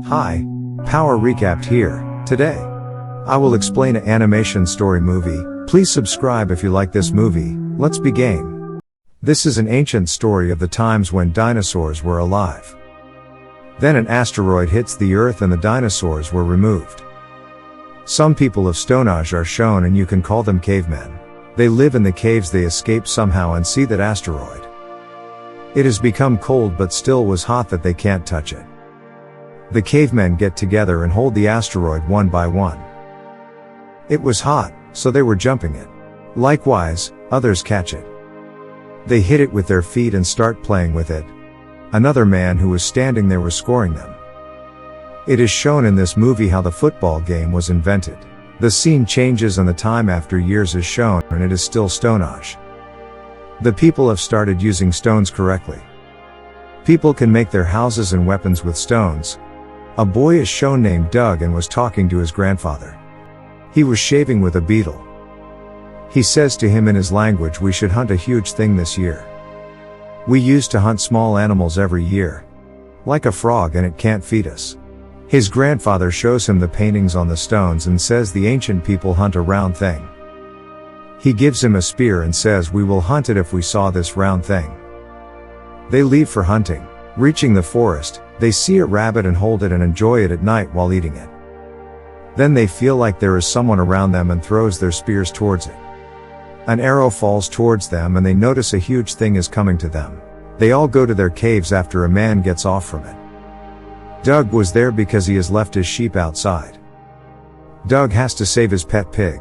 Hi, Power Recapped here. Today, I will explain an animation story movie. Please subscribe if you like this movie. Let's begin. This is an ancient story of the times when dinosaurs were alive. Then an asteroid hits the Earth and the dinosaurs were removed. Some people of Stone Age are shown and you can call them cavemen. They live in the caves, they escape somehow and see that asteroid. It has become cold but still was hot that they can't touch it. The cavemen get together and hold the asteroid one by one. It was hot, so they were jumping it. Likewise, others catch it. They hit it with their feet and start playing with it. Another man who was standing there was scoring them. It is shown in this movie how the football game was invented. The scene changes and the time after years is shown and it is still Stone Age. The people have started using stones correctly. People can make their houses and weapons with stones. A boy is shown named Doug and was talking to his grandfather. He was shaving with a beetle. He says to him in his language, "We should hunt a huge thing this year. We used to hunt small animals every year. Like a frog, and it can't feed us." His grandfather shows him the paintings on the stones and says the ancient people hunt a round thing. He gives him a spear and says, "We will hunt it if we saw this round thing." They leave for hunting. Reaching the forest, they see a rabbit and hold it and enjoy it at night while eating it. Then they feel like there is someone around them and throws their spears towards it. An arrow falls towards them and they notice a huge thing is coming to them. They all go to their caves after a man gets off from it. Doug was there because he has left his sheep outside. Doug has to save his pet pig.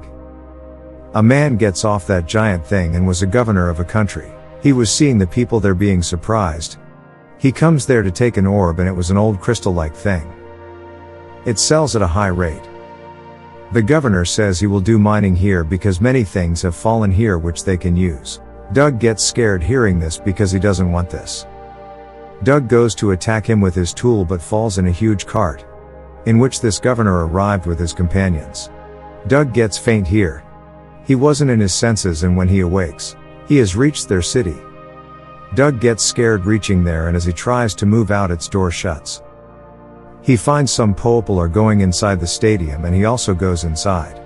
A man gets off that giant thing and was a governor of a country. He was seeing the people there being surprised. He comes there to take an orb and it was an old crystal-like thing. It sells at a high rate. The governor says he will do mining here because many things have fallen here which they can use. Doug gets scared hearing this because he doesn't want this. Doug goes to attack him with his tool but falls in a huge cart, in which this governor arrived with his companions. Doug gets faint here. He wasn't in his senses and when he awakes, he has reached their city. Doug gets scared reaching there and as he tries to move out its door shuts. He finds some people are going inside the stadium and he also goes inside.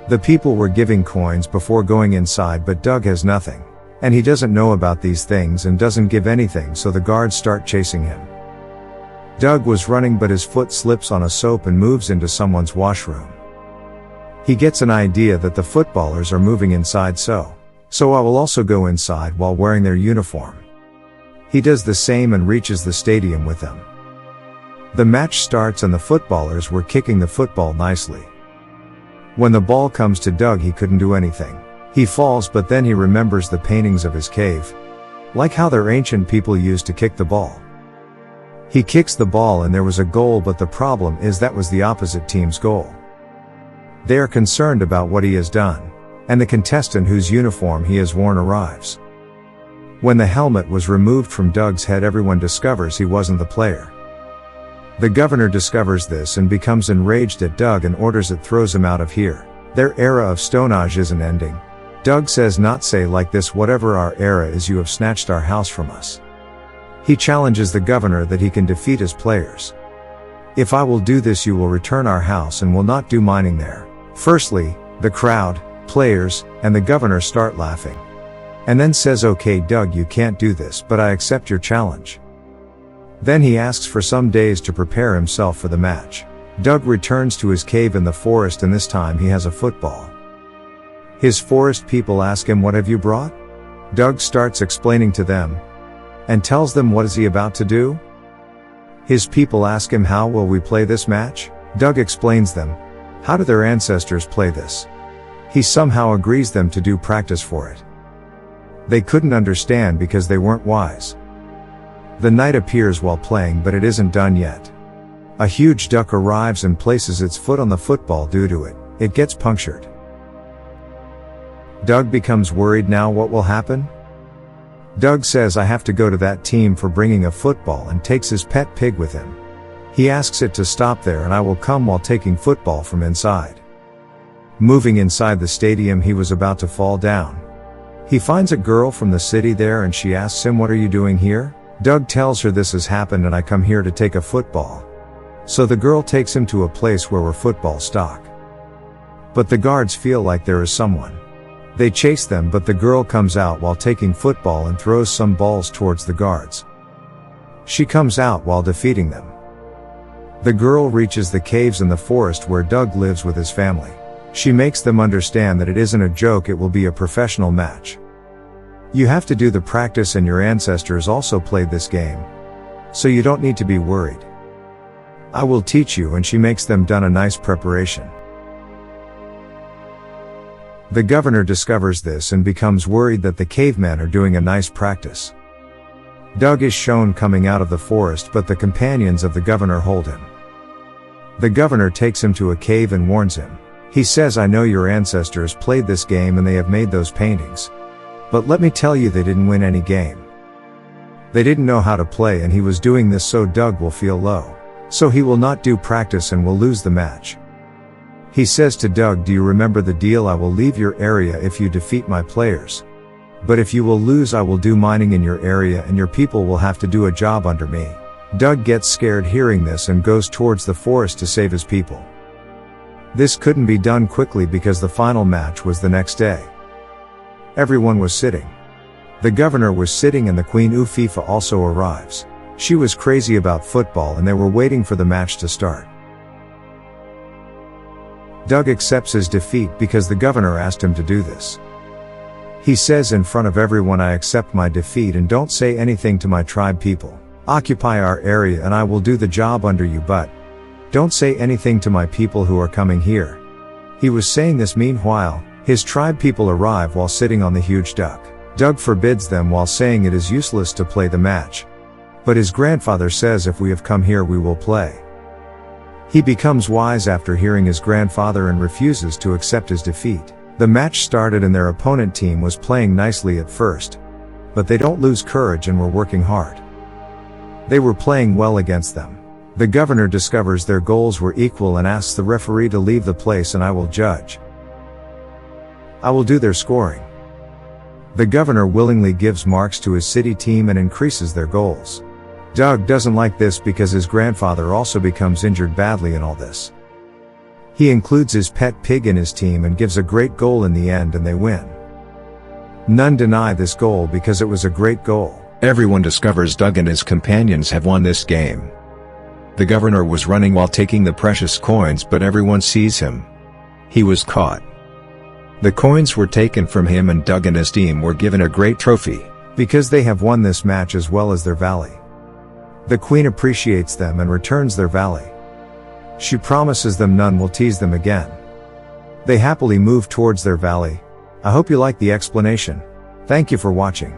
The people were giving coins before going inside but Doug has nothing. And he doesn't know about these things and doesn't give anything so the guards start chasing him. Doug was running but his foot slips on a soap and moves into someone's washroom. He gets an idea that the footballers are moving inside so I will also go inside while wearing their uniform. He does the same and reaches the stadium with them. The match starts and the footballers were kicking the football nicely. When the ball comes to Doug he couldn't do anything. He falls but then he remembers the paintings of his cave. Like how their ancient people used to kick the ball. He kicks the ball and there was a goal but the problem is that was the opposite team's goal. They are concerned about what he has done. And the contestant whose uniform he has worn arrives. When the helmet was removed from Doug's head everyone discovers he wasn't the player. The governor discovers this and becomes enraged at Doug and orders it throws him out of here. Their era of Stone Age isn't ending. Doug says not say like this, whatever our era is you have snatched our house from us. He challenges the governor that he can defeat his players. If I will do this you will return our house and will not do mining there. Firstly, the crowd, players, and the governor start laughing. And then says, "Okay Doug, you can't do this but I accept your challenge." Then he asks for some days to prepare himself for the match. Doug returns to his cave in the forest and this time he has a football. His forest people ask him, "What have you brought?" Doug starts explaining to them and tells them what is he about to do. His people ask him, "How will we play this match?" Doug explains them. How do their ancestors play this? He somehow agrees them to do practice for it. They couldn't understand because they weren't wise. The knight appears while playing but it isn't done yet. A huge duck arrives and places its foot on the football. Due to it, it gets punctured. Doug becomes worried. Now what will happen? Doug says, "I have to go to that team for bringing a football," and takes his pet pig with him. He asks it to stop there and I will come while taking football from inside. Moving inside the stadium he was about to fall down. He finds a girl from the city there and she asks him, "What are you doing here?" Doug tells her, "This has happened and I come here to take a football." So the girl takes him to a place where were football stock. But the guards feel like there is someone. They chase them, but the girl comes out while taking football and throws some balls towards the guards. She comes out while defeating them. The girl reaches the caves in the forest where Doug lives with his family. She makes them understand that it isn't a joke, it will be a professional match. You have to do the practice, and your ancestors also played this game. So you don't need to be worried. I will teach you, and she makes them done a nice preparation. The governor discovers this and becomes worried that the cavemen are doing a nice practice. Doug is shown coming out of the forest, but the companions of the governor hold him. The governor takes him to a cave and warns him. He says, I know your ancestors played this game and they have made those paintings. But let me tell you, they didn't win any game. They didn't know how to play, and he was doing this so Doug will feel low. So he will not do practice and will lose the match. He says to Doug, do you remember the deal? I will leave your area if you defeat my players. But if you will lose, I will do mining in your area and your people will have to do a job under me. Doug gets scared hearing this and goes towards the forest to save his people. This couldn't be done quickly because the final match was the next day. Everyone was sitting. The governor was sitting and the Queen Ufifa also arrives. She was crazy about football and they were waiting for the match to start. Doug accepts his defeat because the governor asked him to do this. He says in front of everyone, I accept my defeat and don't say anything to my tribe people. Occupy our area and I will do the job under you, but don't say anything to my people who are coming here. He was saying this meanwhile, his tribe people arrive while sitting on the huge duck. Doug forbids them while saying it is useless to play the match. But his grandfather says if we have come here we will play. He becomes wise after hearing his grandfather and refuses to accept his defeat. The match started and their opponent team was playing nicely at first. But they don't lose courage and were working hard. They were playing well against them. The governor discovers their goals were equal and asks the referee to leave the place and I will judge. I will do their scoring. The governor willingly gives marks to his city team and increases their goals. Doug doesn't like this because his grandfather also becomes injured badly in all this. He includes his pet pig in his team and gives a great goal in the end and they win. None deny this goal because it was a great goal. Everyone discovers Doug and his companions have won this game. The governor was running while taking the precious coins, but everyone sees him. He was caught. The coins were taken from him and Doug and his team were given a great trophy. Because they have won this match as well as their valley. The queen appreciates them and returns their valley. She promises them none will tease them again. They happily move towards their valley. I hope you like the explanation. Thank you for watching.